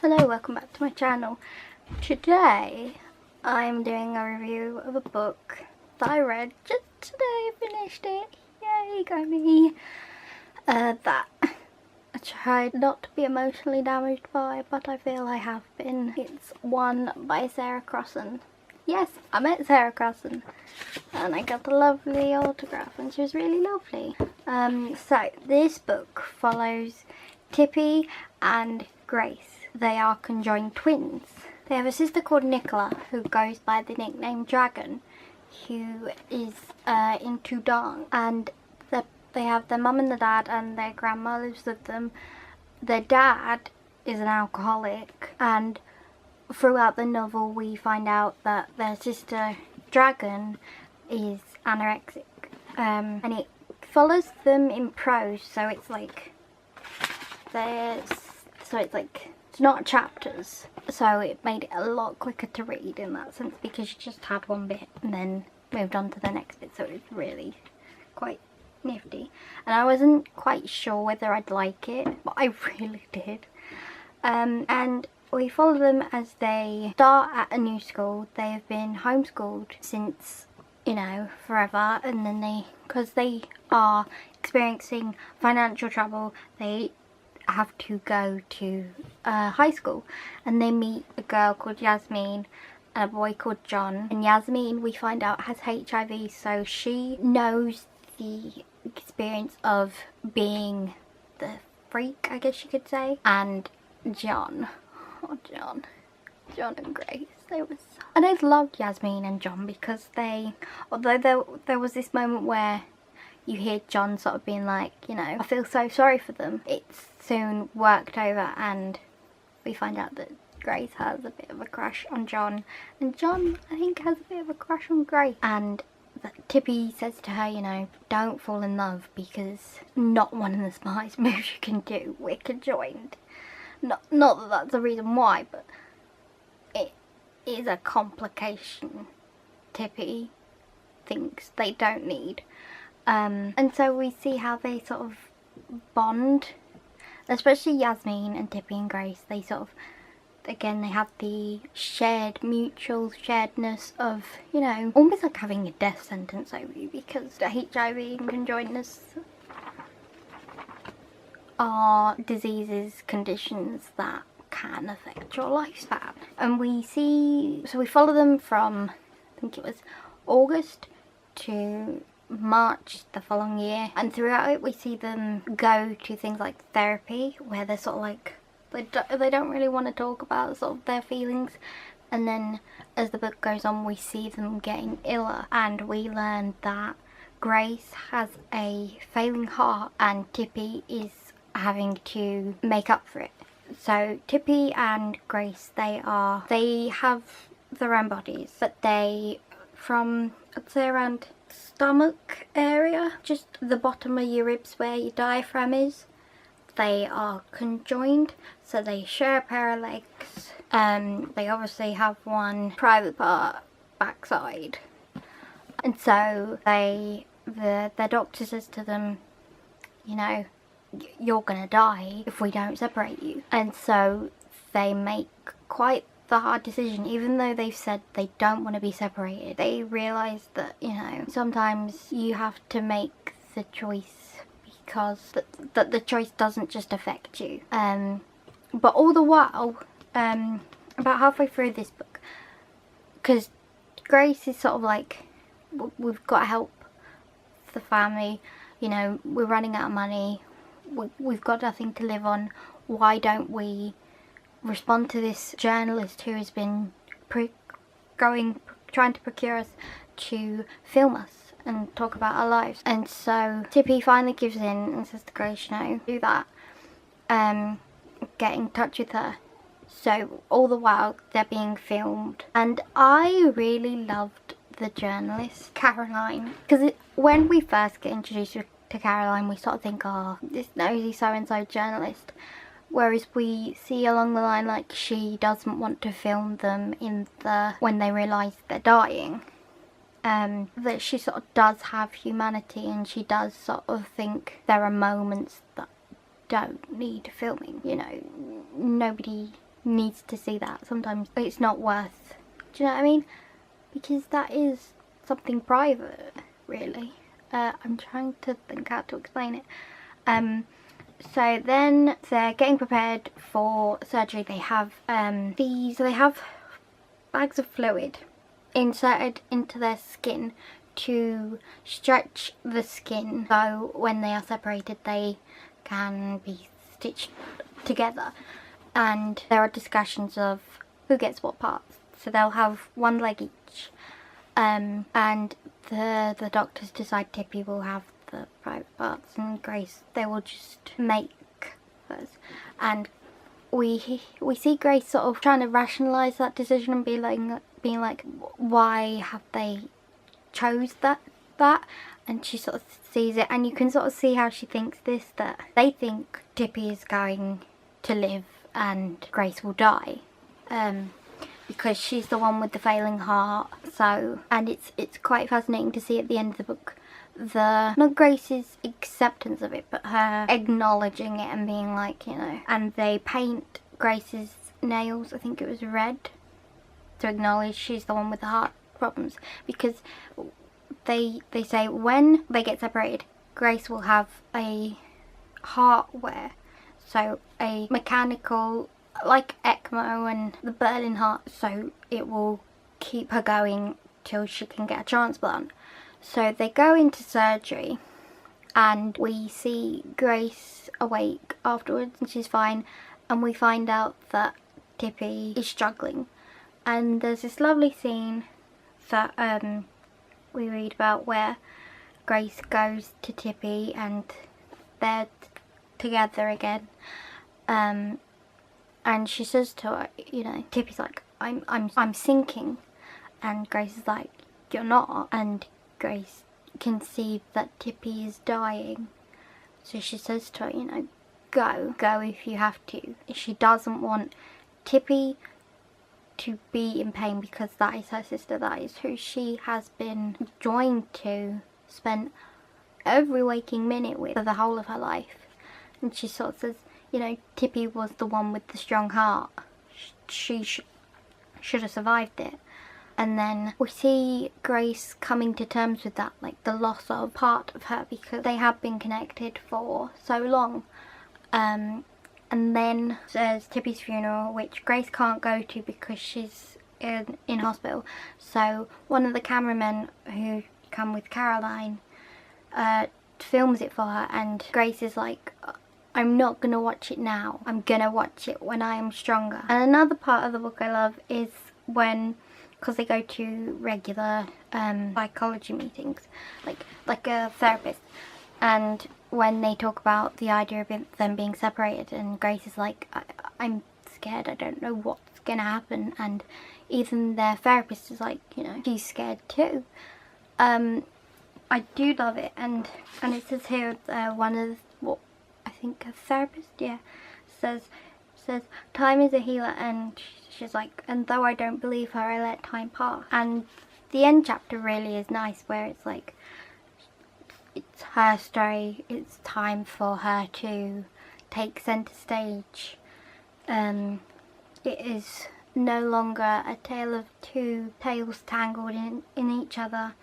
Hello, welcome back to my channel. Today I'm doing a review of a book that I read just today. I finished it. Yay, go me. That I tried not to be emotionally damaged by, but I feel I have been. It's One by Sarah Crossan. Yes, I met Sarah Crossan and I got a lovely autograph and she was really lovely. So this book follows Tippi and Grace. They are conjoined twins. They have a sister called Nicola who goes by the nickname Dragon, who is into dance, and they have their mum and their dad and their grandma lives with them. Their dad is an alcoholic, and throughout the novel we find out that their sister Dragon is anorexic, and it follows them in prose, so it's like it's not chapters, so it made it a lot quicker to read in that sense, because you just had one bit and then moved on to the next bit, so it was really quite nifty. And I wasn't quite sure whether I'd like it, but I really did. And we follow them as they start at a new school. They have been homeschooled since, you know, forever, and then because they are experiencing financial trouble, they have to go to high school, and they meet a girl called Yasmin and a boy called John. And Yasmin, we find out, has HIV, so she knows the experience of being the freak, I guess you could say. And John, John and Grace, they were so... And I loved Yasmin and John because although there was this moment where you hear John sort of being like, you know, I feel so sorry for them, it's soon worked over and we find out that Grace has a bit of a crush on John, and John, I think, has a bit of a crush on Grace. And Tippi says to her, you know, don't fall in love because not one of the smartest moves you can do. We're conjoined. Not that that's the reason why, but it is a complication Tippi thinks they don't need. And so we see how they sort of bond, especially Yasmin and Tippi and Grace. They sort of, again, they have the mutual sharedness of, you know, almost like having a death sentence over you, because the HIV and conjointness are diseases, conditions that can affect your lifespan. And we follow them from, I think it was August to March the following year, and throughout it we see them go to things like therapy, where they're sort of like, they don't really want to talk about sort of their feelings, and then as the book goes on we see them getting iller, and we learn that Grace has a failing heart and Tippi is having to make up for it. So Tippi and Grace, they have their own bodies, but they, from I'd say around stomach area, just the bottom of your ribs where your diaphragm is, they are conjoined, so they share a pair of legs. They obviously have one private part backside, and so their doctor says to them, you know, you're gonna die if we don't separate you. And so they make quite the hard decision, even though they've said they don't want to be separated. They realise that, you know, sometimes you have to make the choice, because that the choice doesn't just affect you. But all the while, about halfway through this book, because Grace is sort of like, we've got to help the family, you know, we're running out of money, we've got nothing to live on, why don't we respond to this journalist who has been trying to procure us to film us and talk about our lives. And so Tippi finally gives in and says to Grace, you know, do that, get in touch with her. So all the while they're being filmed, and I really loved the journalist Caroline, because when we first get introduced to Caroline we sort of think, oh, this nosy so-and-so journalist, whereas we see along the line like she doesn't want to film them when they realise they're dying, that she sort of does have humanity, and she does sort of think there are moments that don't need filming. You know, nobody needs to see that. Sometimes it's not worth, do you know what I mean? Because that is something private, really. I'm trying to think how to explain it. So then they're getting prepared for surgery. They have they have bags of fluid inserted into their skin to stretch the skin, so when they are separated they can be stitched together. And there are discussions of who gets what parts. So they'll have one leg each, and the doctors decide Tippi will have the private parts and Grace, they will just make hers. And we see Grace sort of trying to rationalise that decision and being like, why have they chose that? And she sort of sees it, and you can sort of see how she thinks this, that they think Tippi is going to live and Grace will die, because she's the one with the failing heart. So, and it's quite fascinating to see at the end of the book not Grace's acceptance of it, but her acknowledging it and being like, you know, and they paint Grace's nails, I think it was red, to acknowledge she's the one with the heart problems, because they say when they get separated, Grace will have a heartware, so a mechanical, like ECMO and the Berlin heart, so it will keep her going till she can get a transplant. So they go into surgery and we see Grace awake afterwards and she's fine, and we find out that Tippi is struggling. And there's this lovely scene that we read about where Grace goes to Tippi and they're together again, and she says to her, you know, Tippi's like, I'm sinking, and Grace is like, you're not. And Grace can see that Tippi is dying, so she says to her, you know, go if you have to. She doesn't want Tippi to be in pain, because that is her sister, that is who she has been joined to, spent every waking minute with for the whole of her life. And she sort of says, you know, Tippi was the one with the strong heart, she should have survived it. And then we see Grace coming to terms with that, like the loss of part of her, because they have been connected for so long. And then there's Tippi's funeral, which Grace can't go to because she's in hospital. So one of the cameramen who come with Caroline films it for her, and Grace is like, I'm not going to watch it now, I'm going to watch it when I am stronger. And another part of the book I love is when, because they go to regular psychology meetings, like a therapist, and when they talk about the idea of them being separated, and Grace is like, I'm scared, I don't know what's gonna happen. And even their therapist is like, you know, she's scared too. I do love it, and it says here, one of what I think a therapist, yeah, says time is a healer, and she's like, and though I don't believe her, I let time pass. And the end chapter really is nice, where it's like, it's her story, it's time for her to take centre stage. It is no longer a tale of two tales tangled in each other,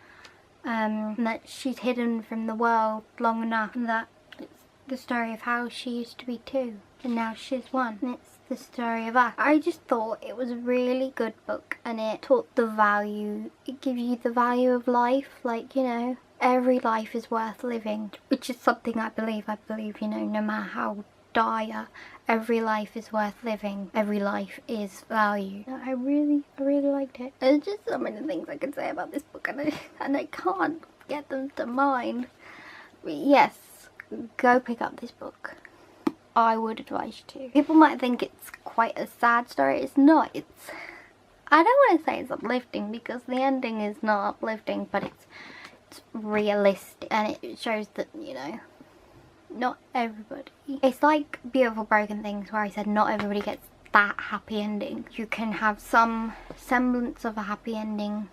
and that she's hidden from the world long enough, and that it's the story of how she used to be two and now she's one, and it's the story of us. I just thought it was a really good book, and it taught the value, it gives you the value of life, like, you know, every life is worth living, which is something I believe, you know, no matter how dire, every life is worth living, every life is valued. I really liked it. There's just so many things I could say about this book, and I can't get them to mind. But yes, go pick up this book. I would advise you to. People might think it's quite a sad story. It's not. It's, I don't want to say it's uplifting, because the ending is not uplifting, but it's realistic, and it shows that, you know, not everybody. It's like Beautiful Broken Things, where I said not everybody gets that happy ending. You can have some semblance of a happy ending,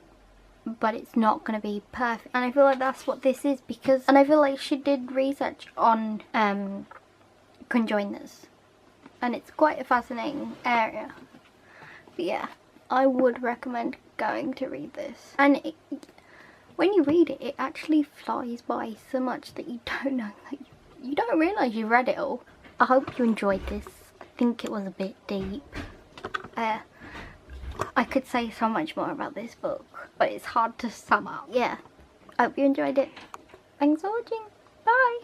but it's not going to be perfect. And I feel like that's what this is, because, and I feel like she did research on conjoiners, and it's quite a fascinating area. But yeah, I would recommend going to read this. And when you read it, it actually flies by so much that you don't know that you don't realise you've read it all. I hope you enjoyed this. I think it was a bit deep. I could say so much more about this book, but it's hard to sum up. Yeah, I hope you enjoyed it. Thanks for watching. Bye.